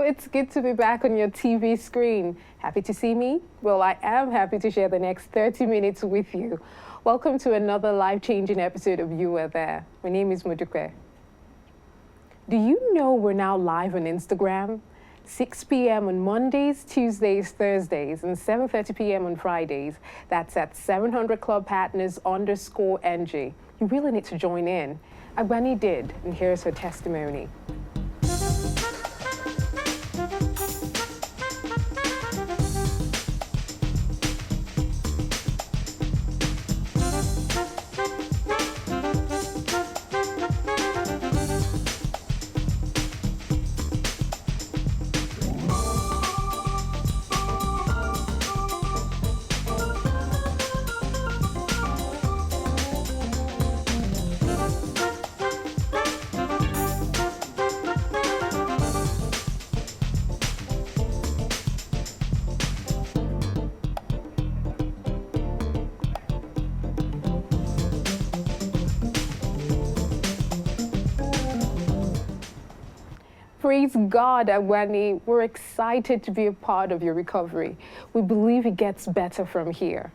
it's good to be back on your TV screen. Happy to see me? Well, I am happy to share the next 30 minutes with you. Welcome to another life-changing episode of You Were There. My name is Modupe. Do you know we're now live on Instagram? 6 p.m. on Mondays, Tuesdays, Thursdays, and 7:30 p.m. on Fridays. That's at 700 Club Partners _NG. You really need to join in. Agbani did, and here's her testimony. Praise God, Agwani. We're excited to be a part of your recovery. We believe it gets better from here.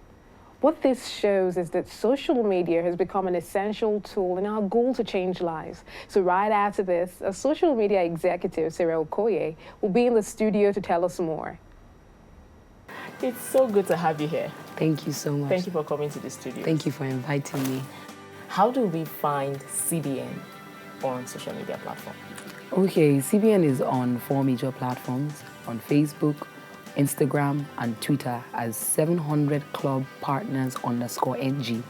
What this shows is that social media has become an essential tool in our goal to change lives. So right after this, a social media executive, Sarah Okoye, will be in the studio to tell us more. It's so good to have you here. Thank you so much. Thank you for coming to the studio. Thank you for inviting me. How do we find CBN on social media platforms? Okay, CBN is on 4 major platforms, on Facebook, Instagram, and Twitter as 700 Club Partners _NG.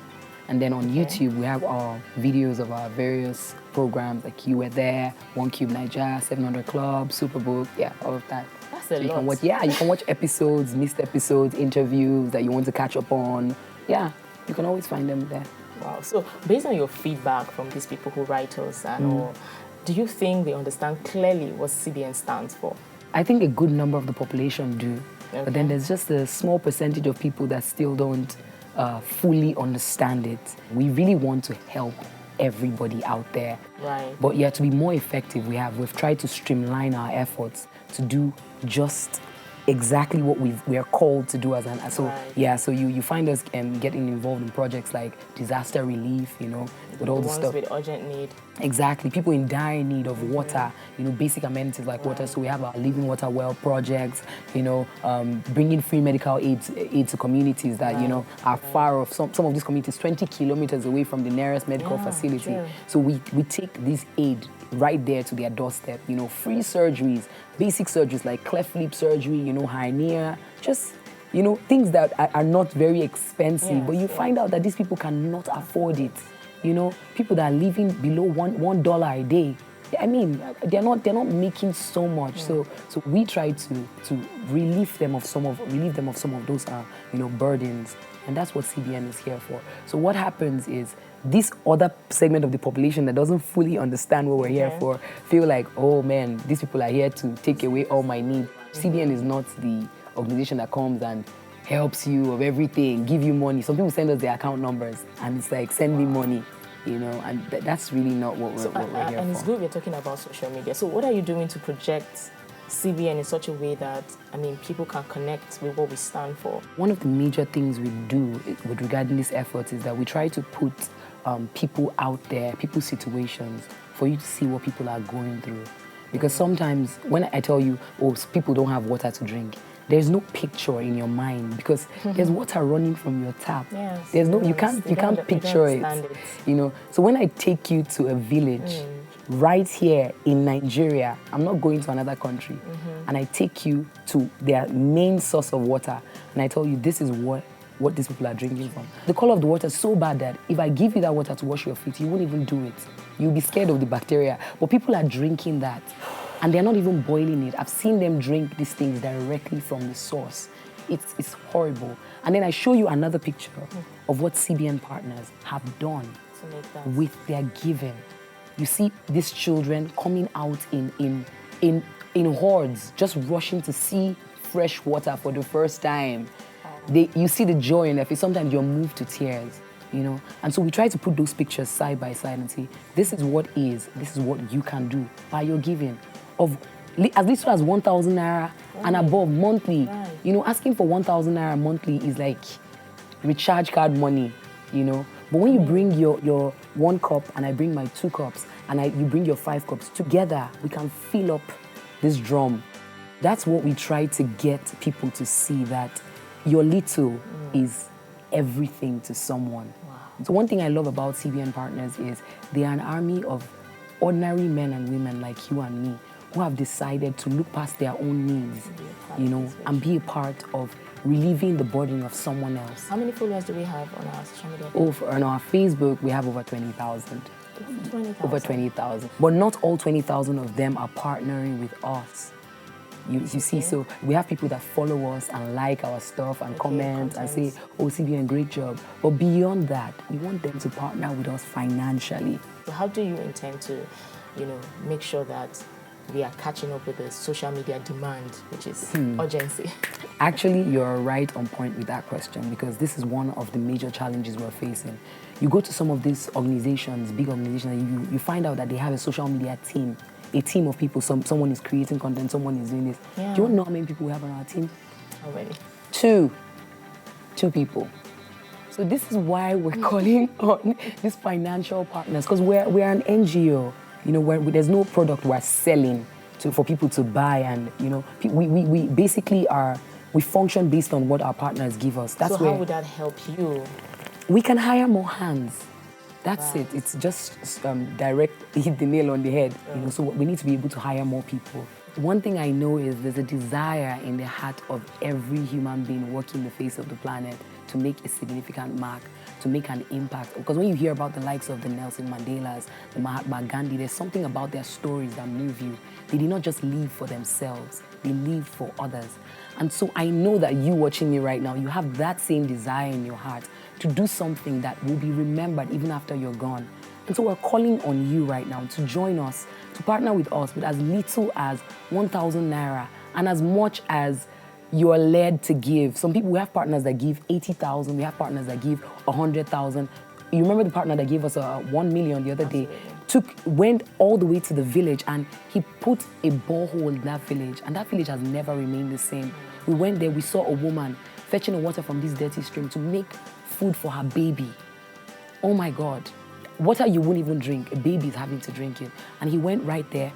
And then on YouTube, we have our videos of our various programs like You Were There, One Cube Nigeria, 700 Club, Superbook, yeah, all of that. That's a lot. You can watch episodes, missed episodes, interviews that you want to catch up on. Yeah, you can always find them there. Wow. So based on your feedback from these people who write us and all, do you think they understand clearly what CBN stands for? I think a good number of the population do. Okay. But then there's just a small percentage of people that still don't fully understand it. We really want to help everybody out there. Right. But yeah, to be more effective, we've tried to streamline our efforts to do just exactly what we are called to do so you find us getting involved in projects like disaster relief, with all the stuff with urgent need. Exactly, people in dire need of water, basic amenities like water. So we have our living water well projects, bringing free medical aid to communities that are far off. Some of these communities 20 kilometers away from the nearest medical facility. True. So we take this aid right there to their doorstep. Free surgeries, basic surgeries like cleft lip surgery, hernia, just things that are not very expensive. But you find out that these people cannot afford it. People that are living below $1 a day. I mean, they're not making so much. So we try to relieve them of some of those burdens, and that's what CBN is here for. So what happens is this other segment of the population that doesn't fully understand what we're here for feel like, oh man, these people are here to take away all my needs. CBN is not the organization that comes and helps you of everything, give you money. Some people send us their account numbers and it's like, send me money, and that's really not what we're here for. And it's good we're talking about social media. So what are you doing to project CBN in such a way that, people can connect with what we stand for? One of the major things we do with regarding these efforts is that we try to put people out there, people's situations, for you to see what people are going through. Because sometimes when I tell you, people don't have water to drink, there's no picture in your mind because there's water running from your tap. Yes, there's you can't picture it. So when I take you to a village right here in Nigeria, I'm not going to another country, and I take you to their main source of water, and I tell you this is what these people are drinking from. The color of the water is so bad that if I give you that water to wash your feet, you won't even do it. You'll be scared of the bacteria. But people are drinking that. And they're not even boiling it. I've seen them drink these things directly from the source. It's horrible. And then I show you another picture of what CBN partners have done with their giving. You see these children coming out in hordes, just rushing to see fresh water for the first time. You see the joy in their face. Sometimes you're moved to tears. And so we try to put those pictures side by side and say, this is what you can do by your giving. Of as little as 1,000 naira and above monthly. Right. You know, asking for 1,000 naira monthly is like recharge card money, you know. But when you bring your 1 cup and I bring my 2 cups and you bring your 5 cups, together we can fill up this drum. That's what we try to get people to see, that your little is everything to someone. Wow. So one thing I love about CBN Partners is they are an army of ordinary men and women like you and me who have decided to look past their own needs, you know, and be a part of relieving the burden of someone else. How many followers do we have on our social media? On our Facebook, we have over 20,000. Over 20,000. But not all 20,000 of them are partnering with us. You see, so we have people that follow us and like our stuff and comment and say, oh, CBN, great job. But beyond that, we want them to partner with us financially. So how do you intend to, you know, make sure that we are catching up with the social media demand, which is urgency? Actually, you're right on point with that question, because this is one of the major challenges we're facing. You go to some of these organizations, big organizations, and you find out that they have a social media team, a team of people. Someone is creating content, someone is doing this. Yeah. Do you want to know how many people we have on our team? Already. 2 people. So this is why we're calling on these financial partners, because we're an NGO. You know, there's no product we're selling for people to buy, and you know, we basically we function based on what our partners give us. That's so how would that help you? We can hire more hands. That's it. It's just direct, hit the nail on the head. You know, so we need to be able to hire more people. One thing I know is there's a desire in the heart of every human being walking the face of the planet to make a significant mark, to make an impact. Because when you hear about the likes of the Nelson Mandelas, the Mahatma Gandhi, there's something about their stories that move you. They did not just live for themselves, they lived for others. And so I know that you watching me right now, you have that same desire in your heart to do something that will be remembered even after you're gone. And so we're calling on you right now to join us, to partner with us with as little as 1,000 naira and as much as you are led to give. Some people, we have partners that give 80,000, we have partners that give 100,000. You remember the partner that gave us 1 million the other day? Went all the way to the village and he put a borehole in that village, and that village has never remained the same. We went there, we saw a woman fetching the water from this dirty stream to make food for her baby. Oh my God. Water you wouldn't even drink, a baby is having to drink it. And he went right there,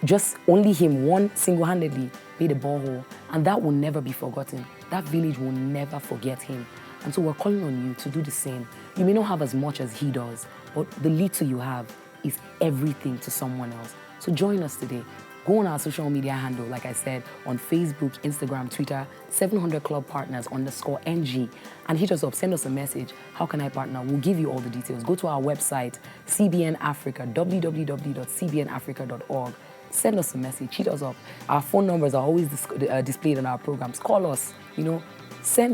just only him, one single-handedly made a borehole, and that will never be forgotten. That village will never forget him. And so we're calling on you to do the same. You may not have as much as he does, but the little you have is everything to someone else. So join us today. Go on our social media handle, like I said, on Facebook, Instagram, Twitter, 700 Club Partners _NG, and hit us up, send us a message. How can I partner? We'll give you all the details. Go to our website, CBN Africa, www.cbnafrica.org. Send us a message, hit us up. Our phone numbers are always displayed in our programs. Call us, you know,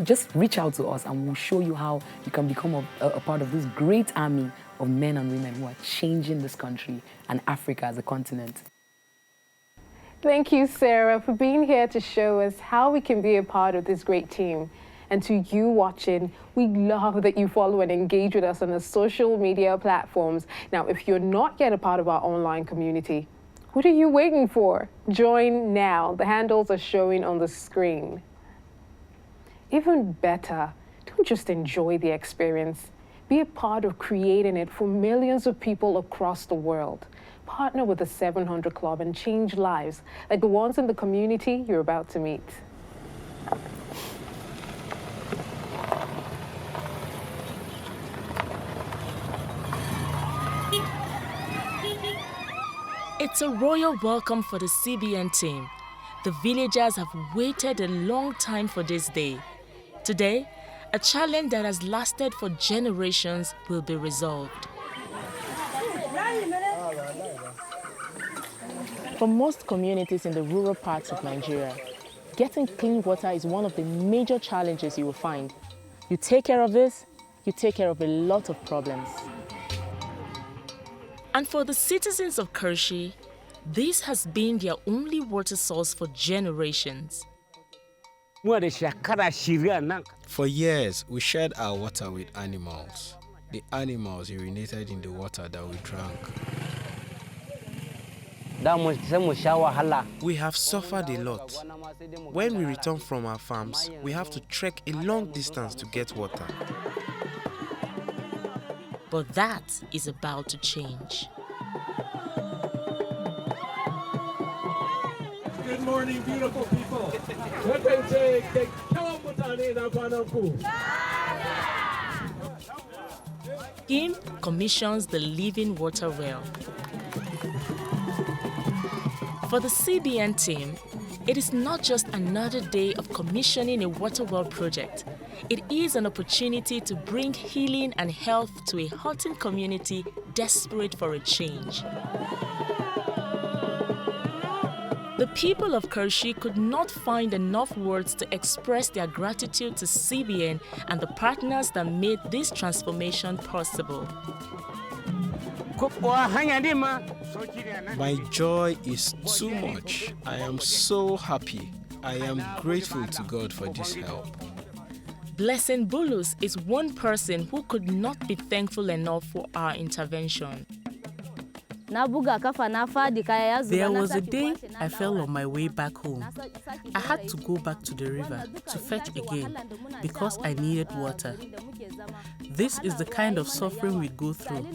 just reach out to us, and we'll show you how you can become a part of this great army of men and women who are changing this country and Africa as a continent. Thank you, Sarah, for being here to show us how we can be a part of this great team. And to you watching, we love that you follow and engage with us on the social media platforms. Now, if you're not yet a part of our online community, what are you waiting for? Join now. The handles are showing on the screen. Even better, don't just enjoy the experience. Be a part of creating it for millions of people across the world. Partner with the 700 Club and change lives like the ones in the community you're about to meet. It's a royal welcome for the CBN team. The villagers have waited a long time for this day. Today, a challenge that has lasted for generations will be resolved. For most communities in the rural parts of Nigeria, getting clean water is one of the major challenges you will find. You take care of this, you take care of a lot of problems. And for the citizens of Kershi, this has been their only water source for generations. For years, we shared our water with animals. The animals urinated in the water that we drank. We have suffered a lot. When we return from our farms, we have to trek a long distance to get water. But that is about to change. Good morning, beautiful people. Kim commissions the living water well. For the CBN team, it is not just another day of commissioning a water well project. It is an opportunity to bring healing and health to a hurting community desperate for a change. The people of Kershi could not find enough words to express their gratitude to CBN and the partners that made this transformation possible. My joy is too much. I am so happy. I am grateful to God for this help. Blessing Bulus is one person who could not be thankful enough for our intervention. There was a day I fell on my way back home. I had to go back to the river to fetch again because I needed water. This is the kind of suffering we go through.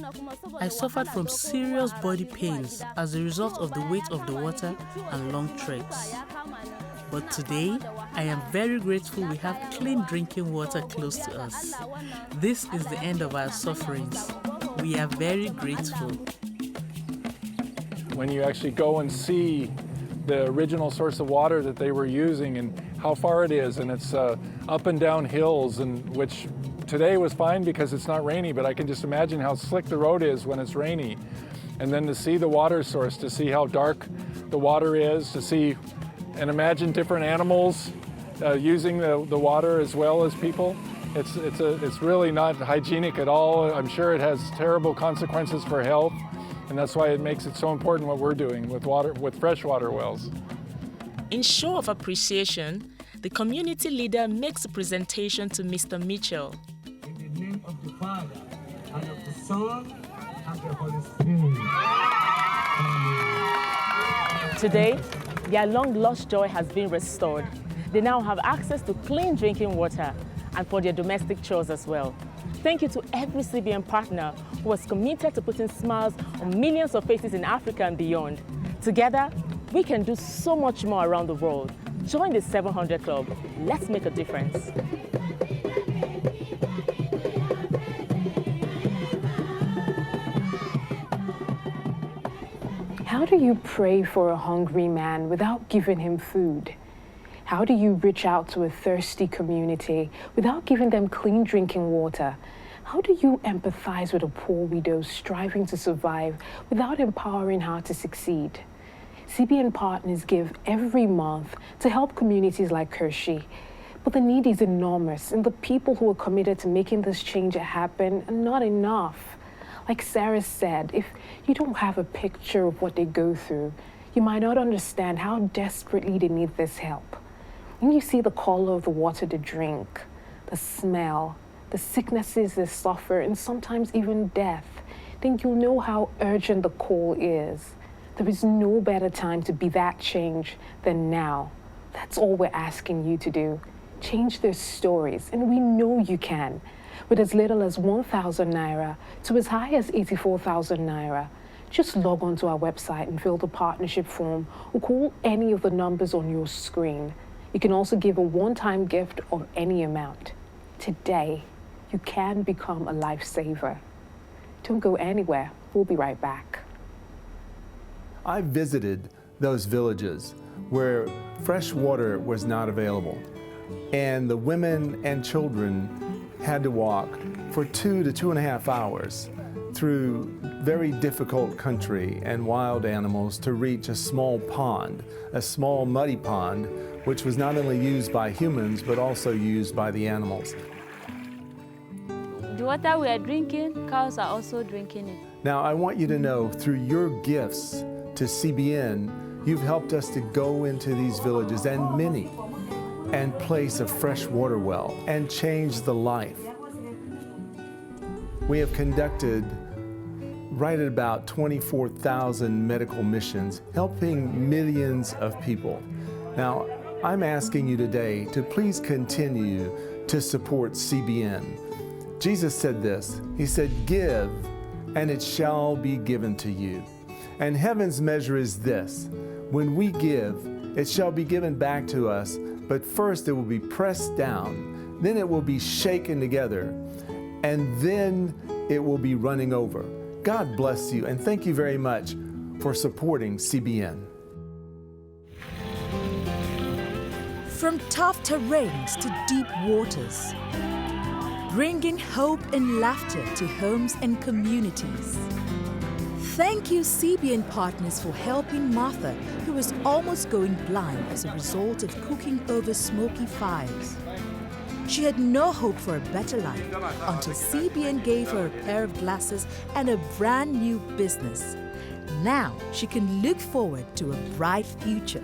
I suffered from serious body pains as a result of the weight of the water and long treks. But today, I am very grateful we have clean drinking water close to us. This is the end of our sufferings. We are very grateful. When you actually go and see the original source of water that they were using and how far it is, and it's up and down hills, and which today was fine because it's not rainy, but I can just imagine how slick the road is when it's rainy. And then to see the water source, to see how dark the water is, to see and imagine different animals using the water as well as people. It's really not hygienic at all. I'm sure it has terrible consequences for health. And that's why it makes it so important what we're doing with freshwater wells. In show of appreciation, the community leader makes a presentation to Mr. Mitchell. In the name of the Father, and of the Son, and the Holy Spirit. Today, their long-lost joy has been restored. They now have access to clean drinking water and for their domestic chores as well. Thank you to every CBN partner who was committed to putting smiles on millions of faces in Africa and beyond. Together, we can do so much more around the world. Join the 700 Club. Let's make a difference. How do you pray for a hungry man without giving him food? How do you reach out to a thirsty community without giving them clean drinking water? How do you empathize with a poor widow striving to survive without empowering her to succeed? CBN partners give every month to help communities like Kershi, but the need is enormous, and the people who are committed to making this change happen are not enough. Like Sarah said, if you don't have a picture of what they go through, you might not understand how desperately they need this help. When you see the color of the water they drink, the smell, the sicknesses they suffer, and sometimes even death, then you'll know how urgent the call is. There is no better time to be that change than now. That's all we're asking you to do. Change their stories, and we know you can. With as little as 1,000 naira to as high as 84,000 naira. Just log on to our website and fill the partnership form or call any of the numbers on your screen. You can also give a one-time gift of any amount. Today, you can become a lifesaver. Don't go anywhere. We'll be right back. I visited those villages where fresh water was not available, and the women and children had to walk for 2 to 2.5 hours through very difficult country and wild animals to reach a small pond, a small muddy pond, which was not only used by humans but also used by the animals. The water we are drinking, cows are also drinking it. Now, I want you to know, through your gifts to CBN, you've helped us to go into these villages, and many, and place a fresh water well and change the life. We have conducted right at about 24,000 medical missions, helping millions of people. Now, I'm asking you today to please continue to support CBN. Jesus said this, He said, "Give, and it shall be given to you." And heaven's measure is this: when we give, it shall be given back to us, but first it will be pressed down, then it will be shaken together, and then it will be running over. God bless you, and thank you very much for supporting CBN. From tough terrains to deep waters, bringing hope and laughter to homes and communities. Thank you, CBN partners, for helping Martha, who was almost going blind as a result of cooking over smoky fires. She had no hope for a better life until CBN gave her a pair of glasses and a brand new business. Now she can look forward to a bright future.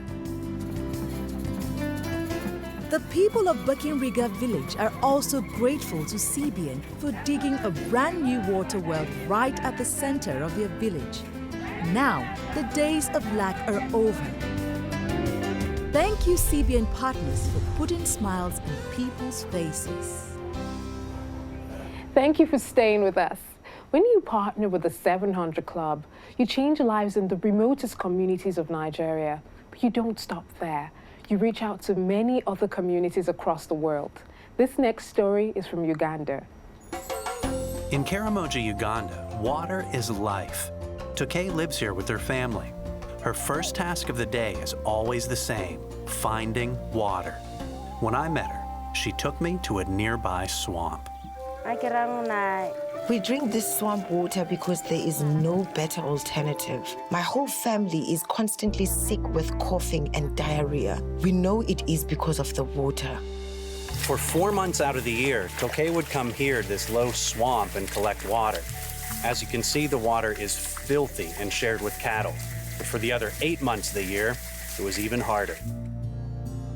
The people of Buckinriga village are also grateful to CBN for digging a brand new water well right at the center of their village. Now, the days of lack are over. Thank you, CBN partners, for putting smiles on people's faces. Thank you for staying with us. When you partner with the 700 Club, you change lives in the remotest communities of Nigeria. But you don't stop there. You reach out to many other communities across the world. This next story is from Uganda. In Karamoja, Uganda, water is life. Toke lives here with her family. Her first task of the day is always the same: finding water. When I met her, she took me to a nearby swamp. We drink this swamp water because there is no better alternative. My whole family is constantly sick with coughing and diarrhea. We know it is because of the water. For 4 months out of the year, Toke would come here to this low swamp and collect water. As you can see, the water is filthy and shared with cattle. But for the other 8 months of the year, it was even harder.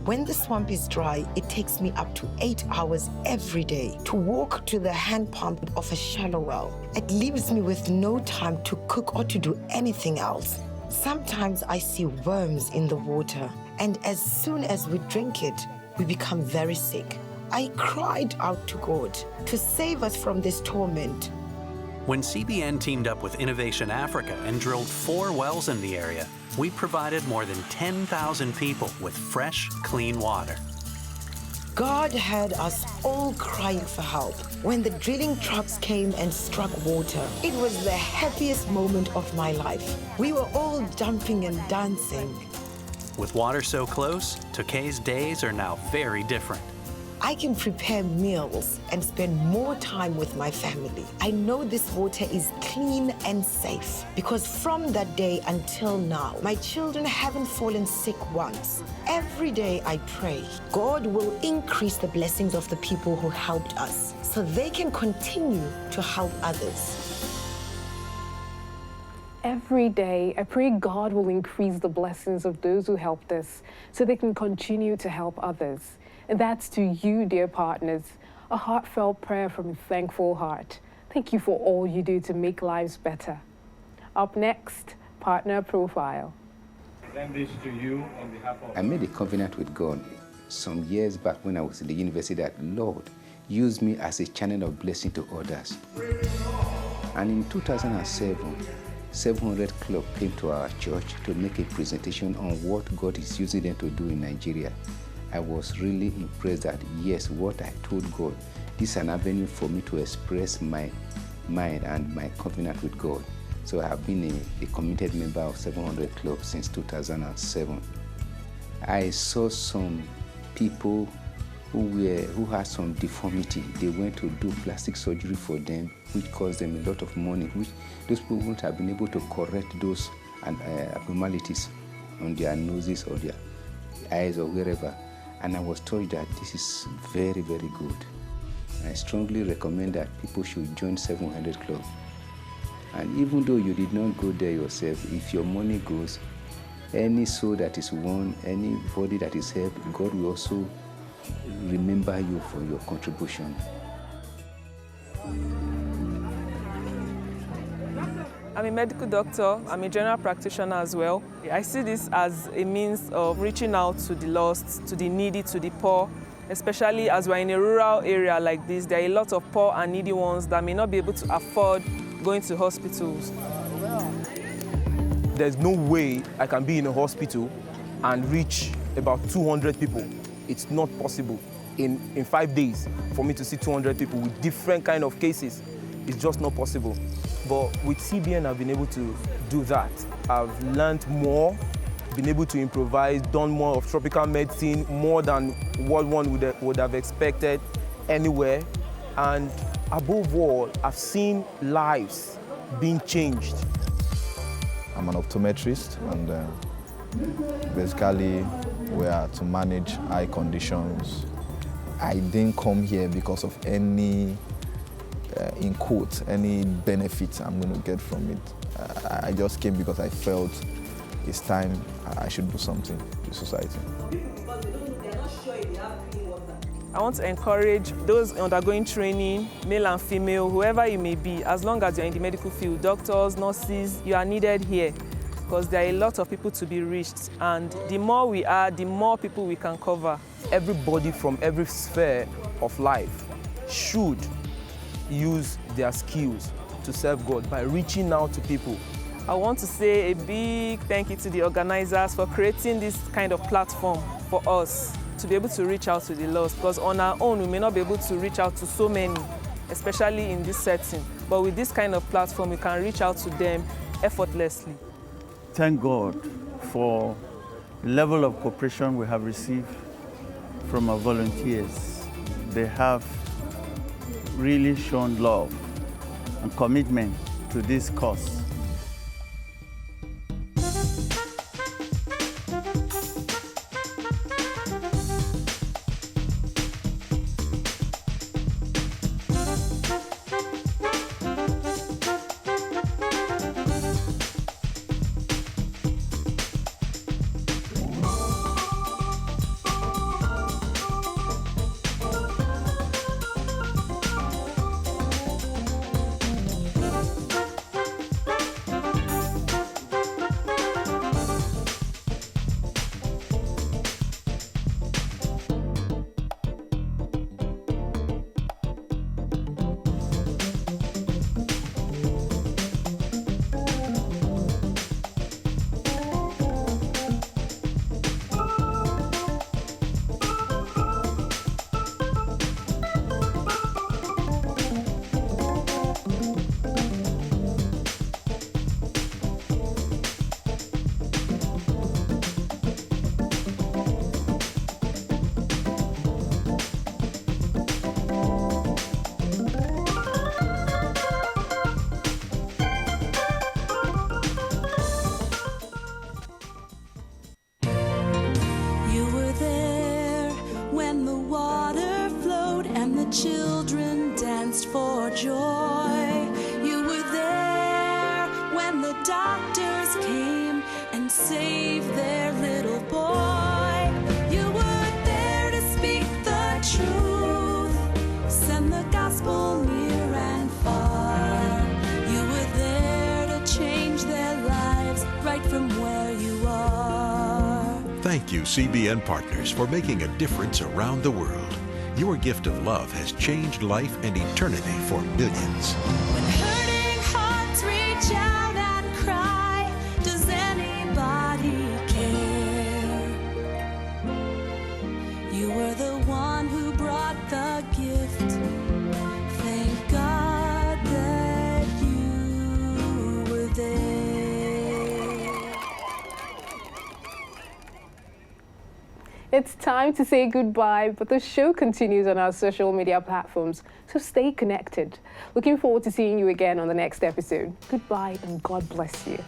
When the swamp is dry, it takes me up to 8 hours every day to walk to the hand pump of a shallow well. It leaves me with no time to cook or to do anything else. Sometimes I see worms in the water, and as soon as we drink it, we become very sick. I cried out to God to save us from this torment. When CBN teamed up with Innovation Africa and drilled 4 wells in the area, we provided more than 10,000 people with fresh, clean water. God had us all crying for help. When the drilling trucks came and struck water, it was the happiest moment of my life. We were all jumping and dancing. With water so close, Toke's days are now very different. I can prepare meals and spend more time with my family. I know this water is clean and safe because from that day until now, my children haven't fallen sick once. Every day I pray, God will increase the blessings of the people who helped us so they can continue to help others. Every day, I pray God will increase the blessings of those who helped us so they can continue to help others. And that's to you, dear partners, a heartfelt prayer from a thankful heart. Thank you for all you do to make lives better. Up next, Partner Profile. Send this to you on behalf of... I made a covenant with God some years back when I was in the university that, Lord, use me as a channel of blessing to others. And in 2007, 700 Club came to our church to make a presentation on what God is using them to do in Nigeria. I was really impressed that, yes, what I told God, this is an avenue for me to express my mind and my covenant with God. So I have been a committed member of 700 Club since 2007. I saw some people who had some deformity. They went to do plastic surgery for them, which cost them a lot of money, which those people wouldn't have been able to correct those abnormalities on their noses or their eyes or wherever. And I was told that this is very, very good. I strongly recommend that people should join 700 Club. And even though you did not go there yourself, if your money goes, any soul that is won, anybody that is helped, God will also remember you for your contribution. I'm a medical doctor. I'm a general practitioner as well. I see this as a means of reaching out to the lost, to the needy, to the poor, especially as we're in a rural area like this. There are a lot of poor and needy ones that may not be able to afford going to hospitals. There's no way I can be in a hospital and reach about 200 people. It's not possible in 5 days for me to see 200 people with different kind of cases. It's just not possible. But with CBN, I've been able to do that. I've learned more, been able to improvise, done more of tropical medicine, more than what one would have expected anywhere. And above all, I've seen lives being changed. I'm an optometrist, and basically we are to manage eye conditions. I didn't come here because of any in quotes, any benefit I'm going to get from it. I just came because I felt it's time I should do something to society. I want to encourage those undergoing training, male and female, whoever you may be, as long as you're in the medical field, doctors, nurses, you are needed here because there are a lot of people to be reached. And the more we are, the more people we can cover. Everybody from every sphere of life should use their skills to serve God by reaching out to people. I want to say a big thank you to the organizers for creating this kind of platform for us to be able to reach out to the lost, because on our own we may not be able to reach out to so many, especially in this setting. But with this kind of platform, we can reach out to them effortlessly. Thank God for the level of cooperation we have received from our volunteers. They have really shown love and commitment to this cause. Children danced for joy. You were there when the doctors came and saved their little boy. You were there to speak the truth, send the gospel near and far. You were there to change their lives right from where you are. Thank you, CBN partners, for making a difference around the world. Your gift of love has changed life and eternity for millions. When hurting hearts reach out and cry, does anybody care? You were the one who brought the gift. Thank God that you were there. It's time to say goodbye, but the show continues on our social media platforms, so stay connected. Looking forward to seeing you again on the next episode. Goodbye and God bless you.